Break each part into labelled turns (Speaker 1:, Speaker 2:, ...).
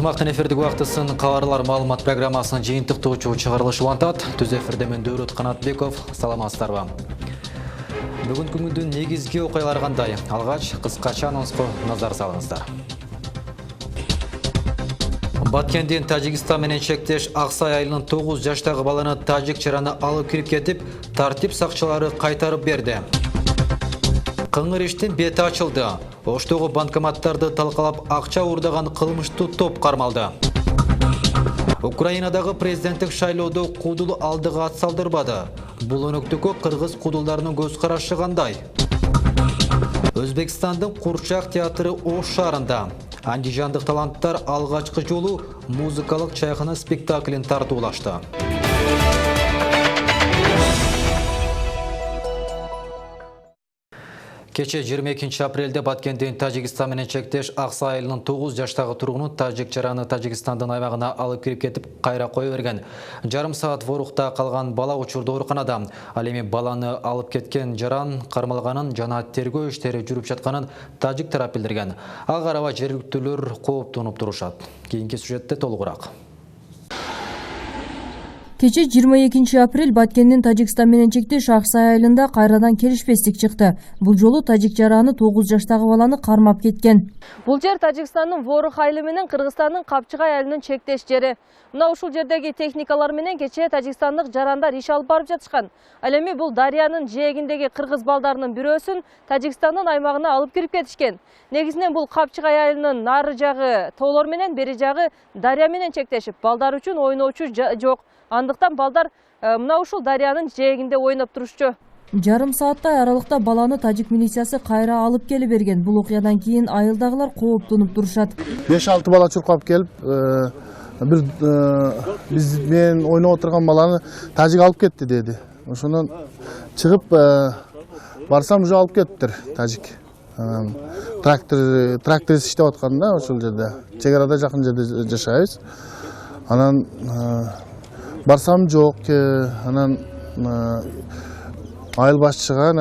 Speaker 1: Аймақтың эфирдік уақытысын қаварлар малымат программасының жиынтық тоғычу шығарылышы вантат. Түз эфирдемен Дөрет Қанатбеков, саламастарба. Бүгін күндің негізге оқайлар қандай. Алғач, қысқаша анонсқа назар салыңыздар. Баткенден Тажикстан менен шектеш Ақсай айылының 9 жаштағы баланы тажик чараны алып кіріп кетіп, тартип сақшылары қайтарып берді. Қыңыр іштен беті açılды. Оштоғы банкоматтарды талқалап ақша урдаған қылмышты топ қармалды. Украинадағы президенттік шайлауды қудыл алдыға атсалдырбады. Бұл өніктікі қырғыз қудылдарының көз қарашы қандай. Өзбекстандың Қурчақ театры Ош шарында. Андижандық таланттар алғашқы жолу музыкалық чайхана спектаклін тартулашты. Кече 22 апрелде Баткенден Тажикстан менен чектеш Ақсай айылының 9 жаштағы тұрғыны тажик чараны Тажикстандың аймағына алып кіріп кетіп, қайра қой берген. Жарым саат ворукта қалған бала учурда ооруканада. Ал эми баланы алып кеткен жаран кармалганын жана тергөө иштери жүрүп жатканын тажик тарап билдирген. Ага караба жергиликтүүлөр кооптонуп турушат. Кийинки сюжетте толугураак.
Speaker 2: Кече 22 апрель Баткенден Тажикстан менен чектеш Ақсай айылында кайрадан келишпестик чыкты. Бул жолу тажик жараны 9 жаштагы баланы кармап кеткен.
Speaker 3: Бул жер Тажикстандын Ворух айылы менен Кыргызстандын Капчыгай айылынын чектеш жери. Мына ушул жердеги техникалар менен кече тажикстандык жарандар иш алып барып жатышкан. Ал эми бул дарыянын жээгиндеги кыргыз балдарынын бирөөсүн Тажикстандын аймагына алып кирип кетишкен. Негизинен бул Капчыгай айылынын нары жагы тоолор менен бери жагы дарыя менен чектешип, балдар үчүн ойноочу жок. Андыктан балдар мына ушул дарыянын жээгинде ойноп турушчу.
Speaker 2: Жарым сааттай аралыкта баланы тажик милициясы кайра алып келип берген. Бул окуядан кийин айылдагылар кооптонуп турушат.
Speaker 4: 5-6 бала чуркап келип, биз мен ойноп отурган баланы тажик алып кетти деди. Ошондон чыгып барсам уже алып кетиптир тажик. Трактор иштеп аткан да ошол жерде. Чек арада жакын жерде жашайбыз. Анан барсам жок, анан айыл башчыга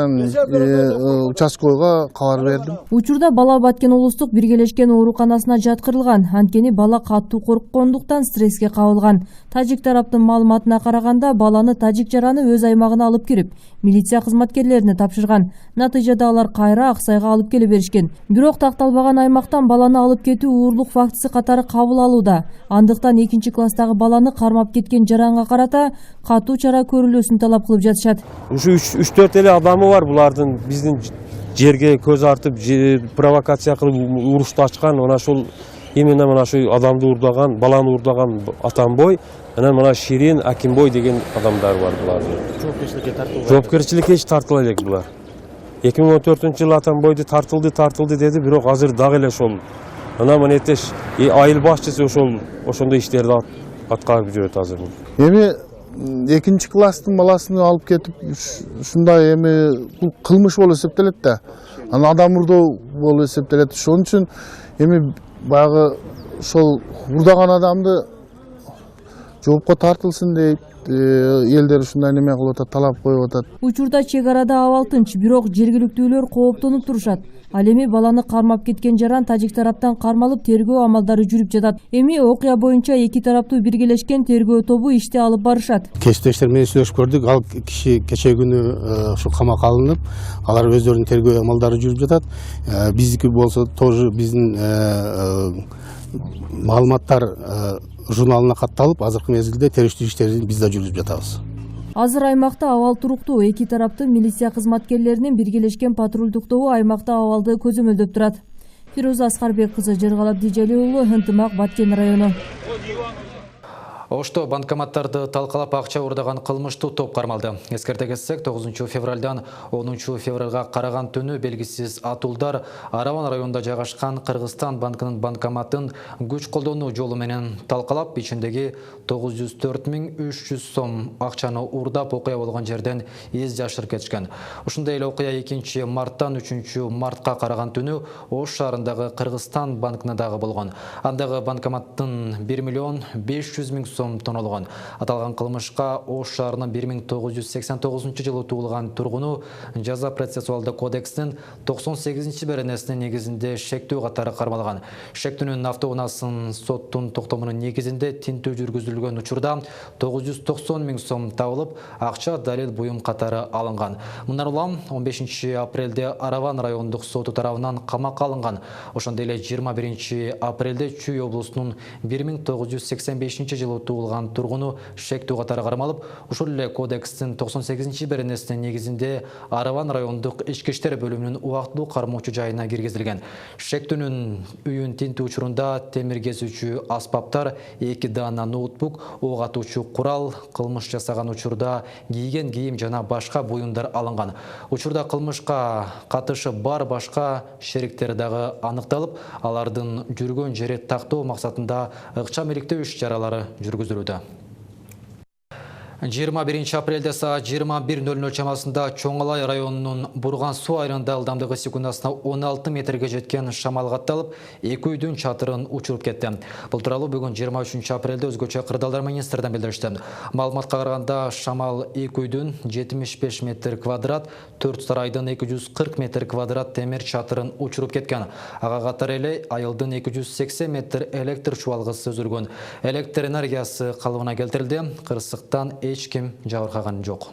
Speaker 4: участкойго кабар бердим.
Speaker 2: Учурда бала Баткен улустук биргелешкен ооруканасына жаткырылган. Анткени бала катуу корккондуктан стресске кабылган. Тажик тараптын маалыматына караганда баланы тажик жараны өз аймагына алып кирип, милиция кызматкерлерине тапшырган. Натыйжада алар кайра Аксайга алып келе беришкен. Бирок такталбаган аймактан баланы алып кетүү уурлук фактысы катары кабыл алууда. Андыктан 2-класстагы баланы кармап кеткен жаранга карата катуу чара көрүлөсүн талап кылып жатышат.
Speaker 5: Ушу 3-4 эле адамы бар булардын биздин жерге көз артып, провокация кылып урушту ачкан. Мына ошол именно мына ошо адамды урдаган, баланы урдаган Атамбой, анан мына Ширин, Акимбой деген адамдар бар булардын. Жоопкерчиликке эч тартыла элек булар. 2014-жылы Атамбойду тартылды деди, бирок азыр дагы эле ошол. Ана монетеш айыл башчысы ошондой иштерди аткарып жүрөт азыр.
Speaker 4: Эми 2-класстын баласын алып кетип, ушундай эми бул кылмыш болуп эсептелет да. Анан адам урдоо болуп эсептелет. Ошон үчүн эми баягы ошол урдаган адамды жоопко тартылсын дейт. Элдер ушундай неме кылып атат, талап коюп атат.
Speaker 2: Учурда чек арада абал тынч, бирок жергиликтүүлөр кооптонуп турушат. Ал эми баланы кармап кеткен жаран тажик тараптан кармалып тергөө амалдары жүрүп жатат. Эми окуя боюнча эки тараптуу биргелешкен тергөө тобу ишти алып барышат.
Speaker 6: Кесиптештер менен сүйлөшүп көрдүк. Ал киши кече күнү ушу камакка алынып, алар өздөрүнүн тергөө амалдары жүрүп жатат. Биздики болсо тоже биздин маалыматтар журналына катталып, азыркы мезгилде териштүү иштерин биз да жүргүзүп жатабыз.
Speaker 2: Азыр аймакта абал туруктуу. Эки тараптын милиция кызматкерлеринин биргелешкен патрулдук тобу аймакта абалды көзөмөлдөп турат. Фируза Аскарбек кызы, Жыргалап Дижелиулу, Ынтымак, Баткен району.
Speaker 1: Ошто банкоматтарды талкалап акча урдаган кылмыштуу топ кармалды. Эскерте кетсек, 9 февралдан 10 февралга караган түнү белгисиз атуулдар Араван районунда жайгашкан Кыргызстан банкынын банкоматын күч колдонуу жолу менен талкалап, ичиндеги 904.300 сом акчаны урдап окуя болгон жерден из жашырып кетишкен. Ушундай эле окуя 2 марттан 3 мартка караган түнү Ош шаарындагы Кыргызстан банкына дагы болгон. Андагы банкоматтын 1.500.000 сом тонолгон. Аталган кылмышка Ош шаарынын 1989 жылы туулган тургуну жаза процессуалдык кодекстин 98-беренесинин негизинде шектүү катары кармалган. Шектүүнүн автоунаасын соттун токтомунун негизинде тинтүү жүргүзүлгөн учурда 990 000 сом табылып, акча далил буюм катары алынган. Мындан улам 15 апрелде Араван райондук соту тарабынан камакка алынган. Ошондой эле 21 апрелде Чүй облусунун 1985 жылы туулган тургуну шектүү катары кармалып, ушул эле кодекстин 98-беренесинин негизинде Араван райондук ички иштер бөлүмүнүн убактылуу кармоочу жайына киргизилген. Шектүүнүн үйүн тинтүү учурунда темир кесүүчү аспаптар, 2 даана ноутбук, ок атуучу курал, кылмыш жасаган учурда кийген кийим жана башка буюмдар алынган. Учурда кылмышка катышы бар башка шериктер дагы аныкталып, алардын жүргөн жери тактоо максатында ыкчам иликтөө иш-чаралары жүргүзүлүүдө. 21 апрелде саат 21:00 чамасында Чоңалай районунун Бурган суу айылында ылдамдыгы секундасына 16 метрге жеткен шамал катталып, 2 үйдүн чатырын учуруп кетти. Бул тууралуу бүгүн 23 апрелде өзгөчө кырдаалдар министрден билдиришти. Маалыматка караганда, шамал 2 үйдүн 75 метр квадрат, 4 сарайдын 240 метр квадрат темир чатырын учуруп кеткен. Ага катары эле айылдын 280 метр электр чубалгысы үзүлгөн. Электр энергиясы калыбына келтирилди. Кырсыктан эч ким жабыркаган жок.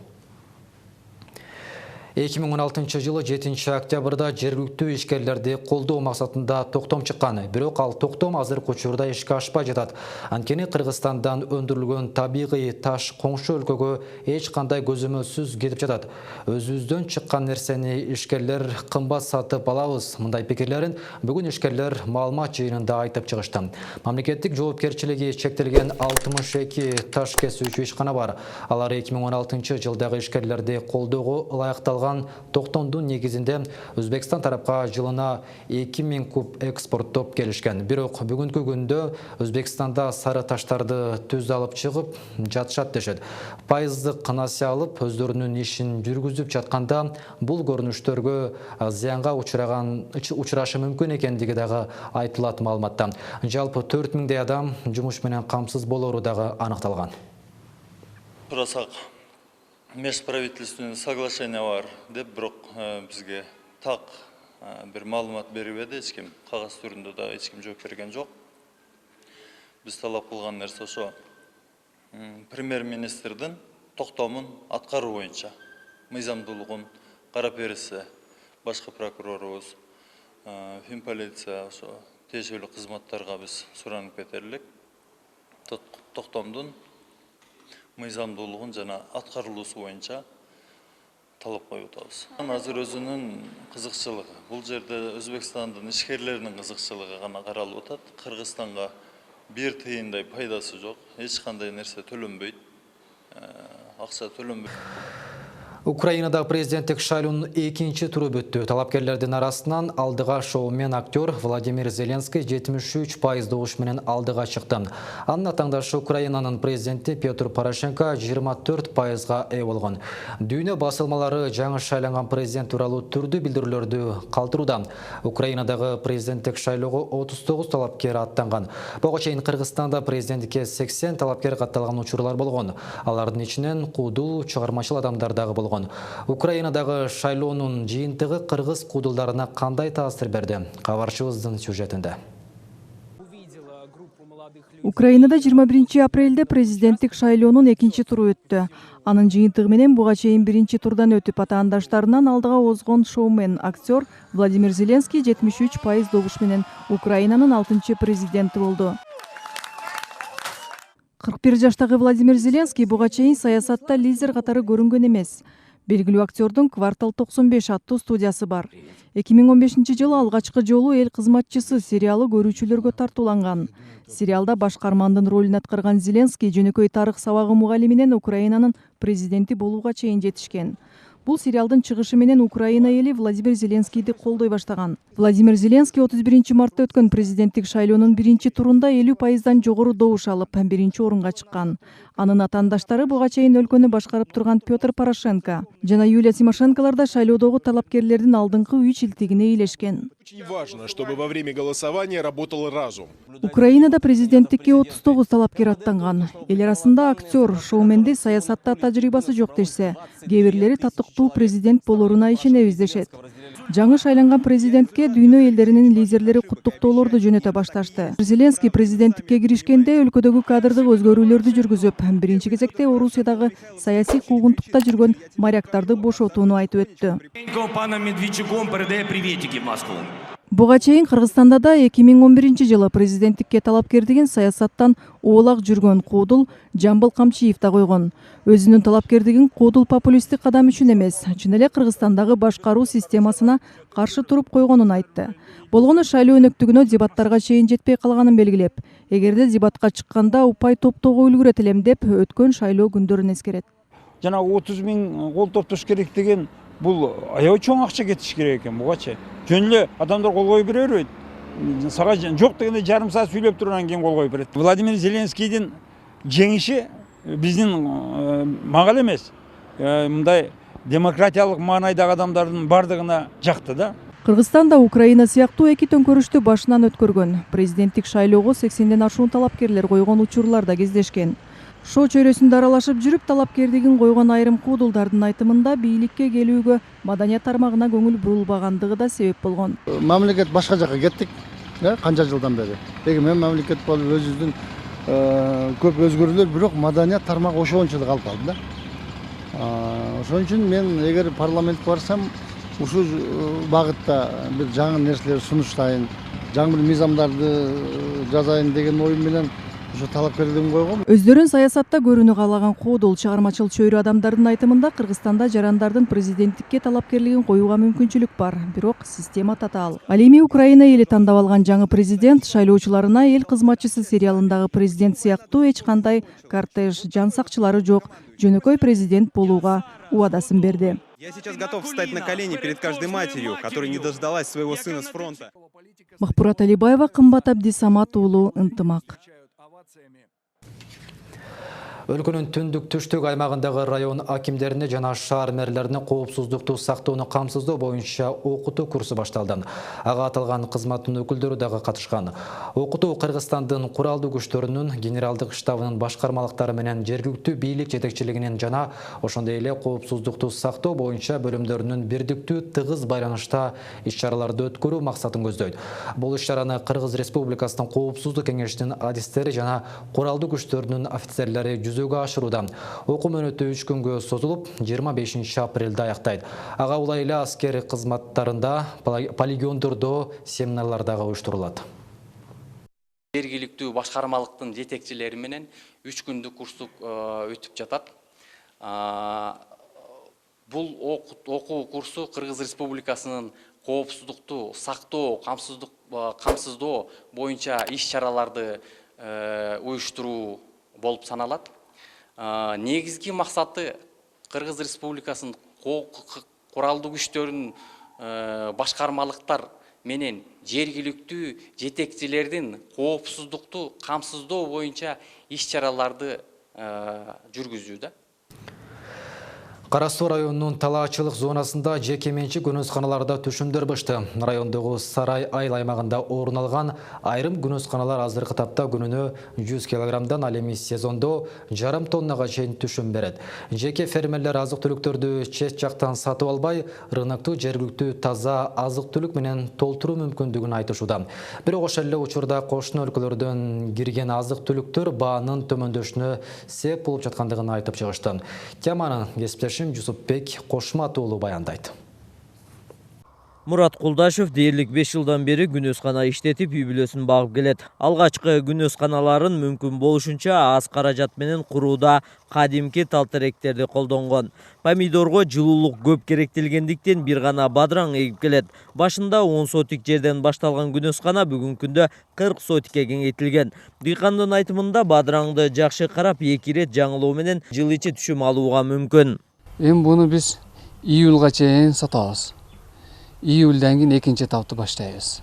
Speaker 1: 2016 жылы 7 октябрда жергиликтүү ишкерлерди колдоо максатында токтом чыккан. Бирок ал токтом азыркы учурда ишке ашпай жатат. Анткени Кыргызстандан өндүрүлгөн табигый таш коңшу өлкөгө эч кандай көзөмөлсүз кетип жатат. Өзүбүздөн чыккан нерсени ишкерлер кымбат сатып алабыз. Мындай пикирлерин бүгүн ишкерлер маалымат жыйынында айтып чыгышты. Мамлекеттик жоопкерчилиги чектелген 62 таш кесүүчү ишкана бар. Алар 2016 жылдагы ишкерлерди колдоого ылайыкталган токтомдун негизинде Өзбекстан тарапка жылына 2000 куб экспорттоп келишкен. Бирок бүгүнкү күндө Өзбекстанда сары таштарды түз алып чыгып жатышат дешет. Пайыздык насыя алып, өздөрүнүн ишин жүргүзүп жатканда бул көрүнүштөргө зыянга учурашы мүмкүн экендиги дагы айтылат маалыматта. Жалпы 4000 адам жумуш менен камсыз болору дагы аныкталган.
Speaker 7: Межправительственное соглашение бар деп, бирок бизге так бир маалымат бербеди, эч ким кагаз түрүндө да эч ким жооп берген жок. Биз талап кылган нерсе ошо премьер-министрдин токтомун аткаруу боюнча мыйзамдуулугун карап берсе, башкы прокурорубуз, финполиция, ошо тиешелүү кызматтарга биз суранып кетерлик. Токтомдун мыйзамдуулугун жана аткарылуусу боюнча талап коюп атабыз. Азыр өзүнүн кызыкчылыгы. Бул жерде Өзбекстандын ишкерлеринин кызыкчылыгы гана каралып атат. Кыргызстанга бир тыйындай пайдасы жок. Эч кандай нерсе төлөнбөйт. Акча төлөнбөйт.
Speaker 1: Украинада президенттик шайлоонун 2-чи туру бүттү. Талапкерлердин арасынан алдыга шоумен актер Владимир Зеленский 73% добуш менен алдыга чыкты. Анын таңдашы Украинанын президенти Петр Порошенко 24%га ээ болгон. Дүйнө басылмалары жаңы шайланган президент тууралуу түрдүү билдирүүлөрдү калтырууда. Украинадагы президенттик шайлоого 39 талапкер аттанган. Буга чейин Кыргызстанда президенттикке 80 талапкер катталган учурлар болгон. Алардын ичинен куудул, чыгармачыл адамдар дагы болгон. Украинадагы шайлоонун жыйынтыгы кыргыз куудулдарына кандай таасир берди? Кабарчыбыздын сюжетинде.
Speaker 8: Украинада 21 апрелде президенттик шайлоонун 2-чи туру өттү. Анын жыйынтыгы менен буга чейин 1-чи турдан өтүп атаандаштарынан алдыга озгон шоумен актер Владимир Зеленский 73% добуш менен Украинанын 6-чы президенти болду. 41 жаштагы Владимир Зеленский буга чейин саясатта лидер катары көрүнгөн эмес. Белгилүү актердун «Квартал 95» аттуу студиясы бар. 2015 жылы алгачкы жолу «Эл кызматчысы» сериалы көрүүчүлөргө тартууланган. Сериалда баш каармандын ролун аткарган Зеленский жөнөкөй тарых сабагы мугалиминен Украинанын президенти болууга чейин жетишкен. Бул сериалдын чыгышы менен Украина эли Владимир Зеленскийди колдой баштаган. Владимир Зеленский 31 мартта өткөн президенттик шайлоонун биринчи турунда 50%дан жогору добуш алып, биринчи орунга чыккан. Анын атаандаштары буга чейин өлкөнү башкарып турган Петр Порошенко жана Юлия Тимошенколор да шайлоодогу талапкерлердин алдыңкы 3 илтигине ыйлешкен.
Speaker 9: Очень важно, чтобы во время голосования работал разум.
Speaker 8: Украинада президенттикке 39 талапкер аттанган. Эл арасында актер, шоуменди саясатта тажрыйбасы жок дешсе, кээ бирлери татыктуу президент болоруна ишенебиз дешет. Жаңы шайланган президентке дүйнө элдеринин лидерлери куттуктоолорду жөнөтө башташты. Зеленский президенттикке киришкенде өлкөдөгү кадрдык өзгөрүүлөрдү жүргүзүп, биринчи кезекте Орусиядагы саясий куугунтукта жүргөн моряктарды бошотууну айтып өттү. Буга чейин Кыргызстанда да 2011 президенттикке талапкер деген саясаттан оолак жүргөн Куудул Жамбыл Камчиев да койгон. Өзүнүн талапкердигин Куудул популисттик кадам үчүн эмес, чын эле Кыргызстандагы башкаруу системасына каршы туруп койгонун айтты. Болгону шайлоо өнөктүгүнө дебаттарга чейин жетпей калганын белгилеп, эгерде дебатка чыкканда упай топтоого үлгүрөт элем деп өткөн шайлоо күндөрүн эскерет.
Speaker 10: Жана 30 000 кол топтош керек деген бул аябай чоң акча кетиш керек экен бугачы. Жөн эле адамдар кол коюп беребейт. Сага жок дегенде жарым саат сүйлөп тургандан кийин кол коюп берет. Владимир Зеленскийдин жеңиши биздин мага эмес, мындай демократиялык маанайдагы адамдардын бардыгына жакты да.
Speaker 8: Кыргызстан да Украина сыяктуу эки төңкөрүштү башынан өткөргөн. Президенттик шайлоого 80ден ашуун талапкерлер койгон учурлар да кездешкен. Шоо чөйрөсүндө аралашып жүрүп талапкердигин койгон айрым куудулдардын айтымында бийликке келүүгө маданият тармагына көңүл бурулбагандыгы да себеп болгон.
Speaker 4: Мамлекет башка жака кеттик, канча жылдан бери. Эгемен мамлекет болуп өзүбүздүн көп өзгөрүүлөр, бирок маданият тармагы ошончолук алып калды да. Ошон үчүн мен эгер парламентке барсам, ушул багытта бир жаңы нерселер сунуштайын, жаңы бир мыйзамдарды жазайын деген оюм менен ошо талапкерлигин койгом.
Speaker 8: Өздөрүн саясатта көрүүнү каалаган Куудул чыгармачыл чөйрө адамдардын айтымында Кыргызстанда жарандардын президенттикке талапкерлигин коюуга мүмкүнчүлүк бар, бирок система татаал. Ал эми Украина эли тандап алган жаңы президент шайлоочуларына эл кызматчысы сериалындагы президент сыяктуу эч кандай кортеж, жан сакчылары жок, жөнөкөй президент болууга убадасын берди.
Speaker 9: Я сейчас готов встать на колени перед каждой матерью, которая не дождалась своего сына с фронта.
Speaker 8: Махпурат Алибаева, Кымбат Абдисамат уулу, Ынтымак.
Speaker 1: Өлкөнүн түндүк түштүк аймагындагы район акимдерине жана шаар мэрлерине коопсуздукту сактоону камсыздоо боюнча окутуу курсу башталды. Ага аталган кызматтын өкүлдөрү дагы катышкан. Окутуу Кыргызстандын куралдуу күчтөрүнүн генералдык штабынын башкармалыктары менен жергиликтүү бийлик жетекчилигинин жана ошондой эле коопсуздукту сактоо боюнча бөлүмдөрүнүн бирдиктүү тыгыз байланышта иш-чараларды өткөрүү максатын көздөйт. Бул иш-чараны Кыргыз Республикасынын коопсуздук кеңешинин адистери жана куралдуу күчтөрүнүн офицерлери жүзөгө ашырууда. Окуу мөөнөтү 3 күнгө созулуп, 25 апрелде аяктайт. Ага улай эле аскер кызматтарында полигондордо семинарлар дагы уюштурулат.
Speaker 11: Жергиликтүү башкармалыктын жетекчилери менен 3 күндүк курстук өтүп жатат. Бул окуу курсу Кыргыз Республикасынын коопсуздукту сактоо, камсыздоо боюнча иш-чараларды уюштуруу болуп саналат. Негизги максаты Кыргыз Республикасынын куралдуу күчтөрүнүн башкармалыктар менен жергиликтүү жетекчилердин коопсуздукту камсыздоо боюнча иш-чараларды жүргүзүү да.
Speaker 1: Кара Суу районунун талаачылык зонасында жеке менчик күнөсканаларда түшүмдөр бышты. Райондогу Сарай айыл аймагында орун алган айрым күнөсканалар азыркы тапта күнүнө 100 килограммдан ал эми сезондо жарым тоннага чейин түшүм берет. Жеке фермерлер азык-түлүктөрдү чет жактан сатып албай, рынокту жергиликтүү таза азык-түлүк менен толтуруу мүмкүндүгүн айтышууда. Бирок ошол эле учурда кошуна өлкөлөрдөн кирген азык-түлүктөр баанын төмөндөшүнө себеп болуп жаткандыгын айтып чыгышты. Теманы кесиптешим Жусупбек Кошмат уулу баяндайт.
Speaker 12: Мурат Кулдашев дээрлик 5 жылдан бери күнөскана иштетип үй бүлөсүн багып келет. Алгачкы күнөсканаларын мүмкүн болушунча аз каражат менен курууда кадимки тал-теректерди колдонгон. Помидорго жылуулук көп керектелгендиктен бир гана бадыраң эгип келет. Башында 10 сотик жерден башталган күнөскана бүгүнкү күндө 40 сотикке кеңейтилген. Дыйкандын айтымында бадыраңды жакшы карап 2 ирет жаңылоо менен жыл ичи түшүм алууга мүмкүн.
Speaker 13: Эми буну биз июльга чейин сатабыз. Июльден кийин экинчи этапты баштайбыз.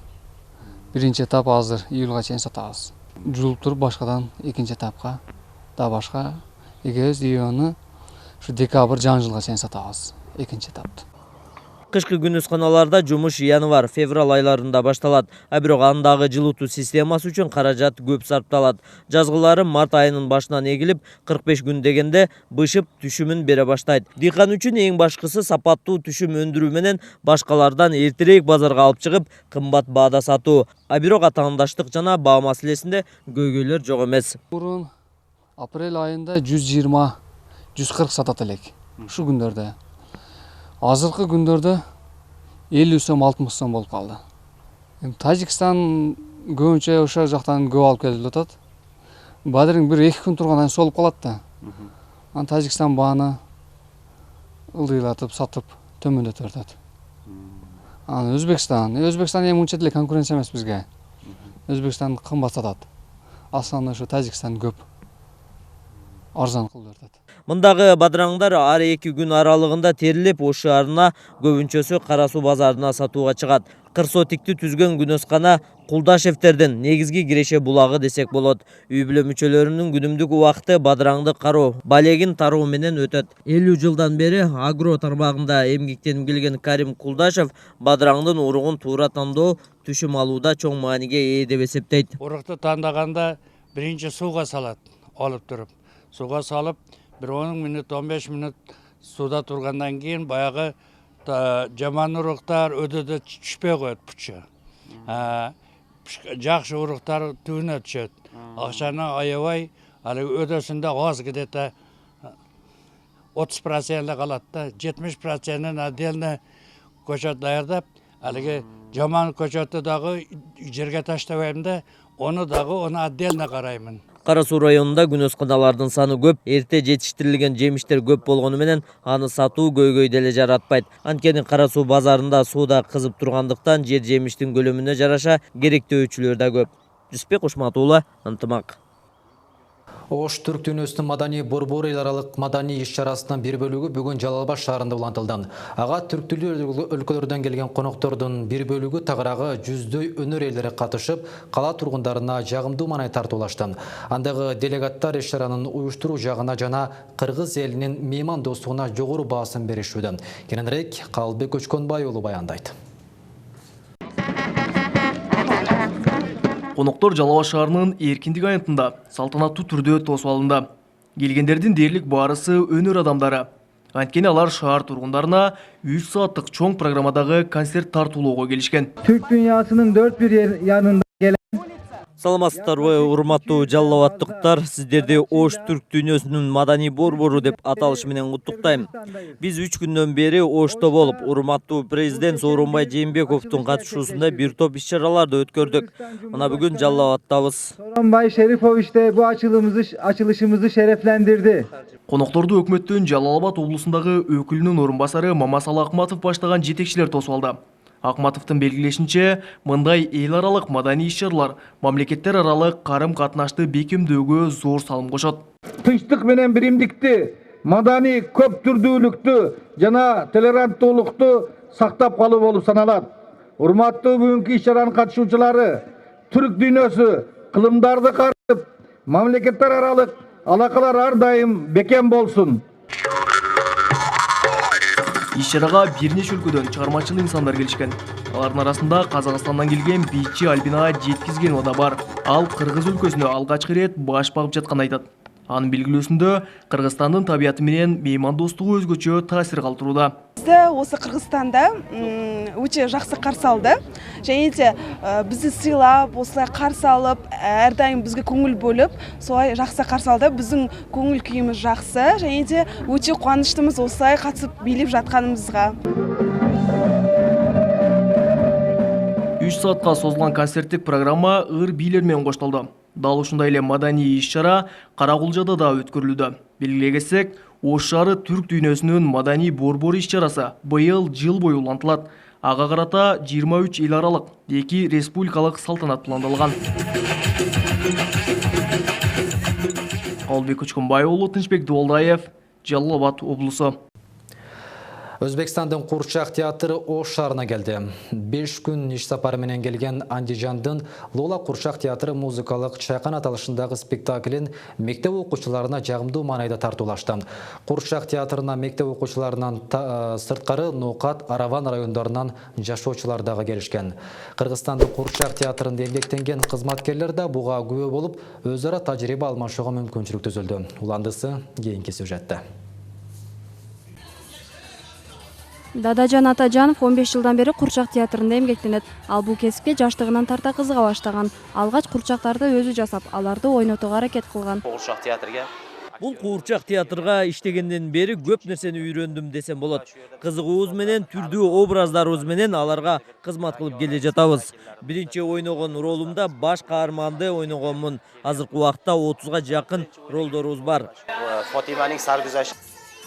Speaker 13: Биринчи этап азыр июльга чейин сатабыз. Жулуп туруп башкадан экинчи этапка да башка эгебиз иону ушу декабрь жаңы жылга чейин сатабыз. Экинчи этапты.
Speaker 12: Кышкы күнөсканаларда жумуш январь-февраль айларында башталат. Бирок андагы жылытуу системасы үчүн каражат көп сарпталат. Жазгылары март айынын башынан эгилип, 45 күн дегенде бышып түшүмүн бере баштайт. Дыйкан үчүн эң башкысы сапаттуу түшүм өндүрүү менен башкалардан эртерээк базарга алып чыгып, кымбат баада сатуу. Бирок атаандаштык жана баа маселесинде көйгөйлөр жок эмес.
Speaker 13: Бурун апрель айында 120-140 сатат элек. Ушу күндөрдө. Азыркы күндөрдө 50 сом 60 сом болуп калды. Тажикстан көбүнчө ошол жактан көп алып келип атат. Бадырың 1-2 күн тургандан солуп калат да. Ан Тажикстан бааны ылдыйлатып, сатып, төмөндөтүп атат. Ан Өзбекстан эми унча деле конкуренция эмес бизге. Өзбекстан кымбат сатат. Асаны ошо Тажикстан көп арзан кылып атат.
Speaker 12: Мындагы бадыраңдар ар 2 күн аралыгында терилип, Ош шаарына көбүнчөсү Кара суу базарына сатууга чыгат. Кырсотикти түзгөн күнөскана Кулдашевтердин негизги киреше булагы десек болот. Үй бүлө мүчөлөрүнүн күнүмдүк убакыты бадыраңды кароо, балегин тароо менен өтөт. 50 жылдан бери агро тармагында эмгектенип келген Карим Кулдашев бадыраңдын уругун туура тандоо түшүм алууда чоң мааниге ээ деп эсептейт.
Speaker 14: Урукту тандаганда биринчи сууга салат, алып туруп. Сууга салып, 10 минут, 15 минут суда тургандан кийин баягы жаман уруктар өдөдө түшпөй коет пучу. Жакшы уруктар түбүнө түшөт. Акчаны аябай, али өдөсүндө аз где-то 30% калат да, 70%-ын отдельно көчөт даярдап, алиги жаман көчөтү дагы жерге таштабайм да, оны отдельно караймын.
Speaker 12: Кара суу районунда күнөсканалардын саны көп, эрте жетиштирилген жемиштер көп болгону менен аны сатуу көйгөй деле жаратпайт. Анткени Кара суу базарында сууда кызып тургандыктан жер жемиштин көлөмүнө жараша керектөөчүлөр да көп. Жүсбек Ушматуулы, Ынтымак.
Speaker 1: Ош түрк дүйнөсүнүн маданий борбору эл аралык маданий иш-чарасынын бир бөлүгү бүгүн Жалал Абад шаарында улантылды. Ага түрк тилдүү өлкөлөрдөн келген коноктордун бир бөлүгү тагыраагы жүздөй өнөр ээлери катышып, кала тургундарына жагымдуу маанай тартуулашты. Андагы делегаттар иш-чаранын уюштуруу жагына жана кыргыз элинин меймандостугуна жогору баасын беришүүдө. Кененирээк Калбек Өчкөнбай уулу баяндайт.
Speaker 15: Коноктор Жалал Абад шаарынын эркиндик аянтында салтанаттуу түрдө тосуп алынды. Келгендердин дээрлик баарысы өнөр адамдары. Анткени алар шаар тургундарына 3 сааттык чоң программадагы концерт тартуулоого келишкен.
Speaker 16: Türk dünyasının dört bir yanında gelen
Speaker 12: Саламатсыздарбы, урматтуу жалал абадтыктар, сиздерди Ош түрк дүйнөсүнүн маданий борбору деп аталышы менен куттуктайм. Биз 3 күндөн бери Ошто болуп, урматтуу президент Сооронбай Жээнбековдун катышуусунда бир топ иш-чараларды өткөрдүк. Мына бүгүн Жалал Абадтабыз.
Speaker 16: Sooronbay Şerifoviç de bu açılışımızı şereflendirdi.
Speaker 15: Конокторду өкмөттүн Жалал Абад облусундагы өкүлүнүн орун басары Мамасалы Акматов баштаган жетекчилер тосуп алды. Акматовдун белгилешинче, мындай эл аралык маданий иш-чаралар мамлекеттер аралык карым-катнашты бекемдөөгө зор салым кошот.
Speaker 16: Тынчтык менен биримдикти, madani көп түрдүүлүктү жана толеранттуулукту сактап калуу болуп саналат. Урматтуу бүгүнкү иш-чаранын катышуучулары, түрк дүйнөсү кылымдарды карып, мамлекеттер аралык алакалар ар дайым бекем болсун.
Speaker 15: Иш-чарага бир нече өлкөдөн чыгармачыл инсандар келишкен. Алардын арасында Казакстандан келген бийчи Альбина Жеткизгенова да бар. Ал Кыргыз өлкөсүнө алгачкы рет баш багып жатканын айтат. Анын белгилөөсүндө Кыргызстандын табияты менен меймандостугу өзгөчө таасир калтырууда.
Speaker 17: Бизде осы Кыргызстанда өте жакшы каршы алды. Және де бизди сыйлап, осылай каршы алып, ар дайым бизге көңүл бөлүп, солай жакшы каршы алды. Биздин көңүл күйүбүз жакшы, және де өте кубанычтымыз осылай катышып бийлеп жатканыбызга.
Speaker 15: 3 саатка созулган концерттик программа ыр бийлер менен коштолду. Дал ушундай эле маданий иш-чара Каракулжада да өткөрүлдү. Белгилей кетсек, Ош шаары түрк дүйнөсүнүн маданий борбору иш-чарасы быйыл жыл бою улантылат. Ага карата 23 эл аралык, 2 республикалык салтанат пландалган. Калбек Өчкөнбай уулу, Тынчбек Дуалдаев, Жалал Абад облусу.
Speaker 1: Өзбекстандың Курчак театры Ош шаарына келди. 5 күн иш сапары менен келген Андижандын Лола Курчак театры музыкалык чайкан аталышындагы спектаклин мектеп окуучуларына жагымдуу маанайда тартуулашты. Курчак театрына мектеп окуучуларынан сырткары Ноокат, Араван райондорунан жашоочулар дагы келишкен. Кыргызстандын Курчак театрында эмгектенген кызматкерлер да буга күбө болуп, өз ара тажрыйба алмашууга мүмкүнчүлүк түзүлдү. Уландысы кийинки сюжетте.
Speaker 18: Дадажан Атажанов 15 жылдан бери Курчак театрында эмгектенет. Ал бул кесипке жаштыгынан тарта кызыга баштаган. Алгач курчактарды өзү жасап, аларды ойнотууга аракет кылган.
Speaker 12: Курчак театрга Бул Курчак театрга иштегенден бери көп нерсени үйрөндүм десем болот. Кызыгуубуз менен, түрдүү образдарыбыз менен аларга кызмат кылып келе жатабыз. Биринчи ойногон ролумда баш каарманды ойногонмун. Азыркы убакта 30га жакын ролдорубуз бар.
Speaker 18: Фатиманың саргүзәш.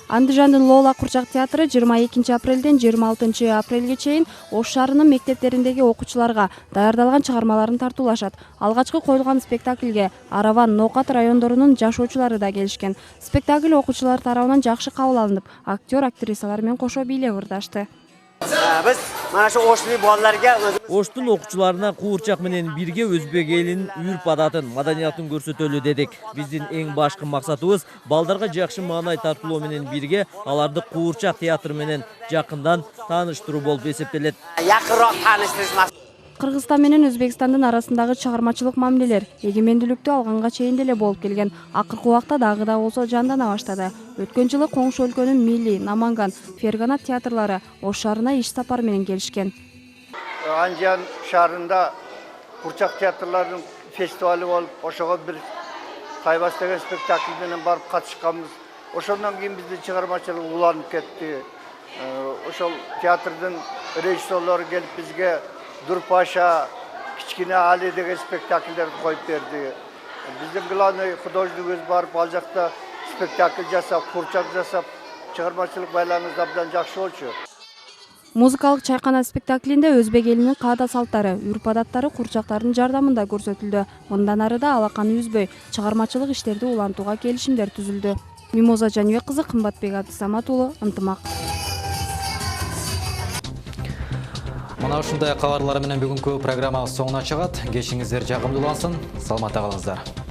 Speaker 18: Андижандын Лола Курчак театры 22 апрелден 26 апрелге чейин Ош шаарынын мектептериндеги окуучуларга даярдалган чыгармаларын тартуулашат. Алгачкы коюлган спектакльге Араван, Ноокат райондорунун жашоочулары да келишкен. Спектакль окуучулар тарабынан жакшы кабыл алынып, актер, актрисалар менен кошо бийлеп ырдашты.
Speaker 19: Biz mana shu Oshli bolalarga
Speaker 12: Оштун окуучуларына Куурчак менен бирге өзбек элинин үрп адатын, маданиятын көрсөтөлү дедик. Биздин эң башкы максатыбыз балдарга жакшы маанай тартуулоо менен бирге аларды Куурчак театры менен жакындан тааныштыруу болуп эсептелет.
Speaker 19: Yaqinroq tanishtirish.
Speaker 18: Кыргызстан менен Өзбекстандын арасындагы чыгармачылык мамилелер эгемендүүлүктү алганга чейин деле болуп келген. Акыркы убакта дагы да болсо жандана баштады. Өткөн жылы коңшу өлкөнүн Милли, Наманган, Ферганат театрлары Ош шаарына иш сапар менен келишкен.
Speaker 20: Андижан шаарында Курчак театрларынын фестивалы болуп, ошого бир Тайбас деген спектакль менен барып катышканбыз. Ошондон кийин биздин чыгармачылык уланып кетти. Ошол театрдын режиссерлору келип бизге Дурпаша, Кичкине Али деген спектакльдерди коюп берди. Биздин главный художникыбыз барып ал жакта спектакль жасап, Курчак жасап, чыгармачылык байланыш абдан жакшы болчу.
Speaker 18: Музыкалык чайкана спектаклинде өзбек элинин каада салттары, үрп-адаттары курчактардын жардамында көрсөтүлдү. Мындан ары да алаканы үзбөй, чыгармачылык иштерди улантууга келишимдер түзүлдү. Мимоза Жаныбек кызы, Кымбатбек Абдысамат уулу, Ынтымак.
Speaker 1: Мына ушундай кабарлар менен бүгүнкү программа соңуна чыгат. Кечиңиздер жагымдуулансын. Саламатта калыңыздар.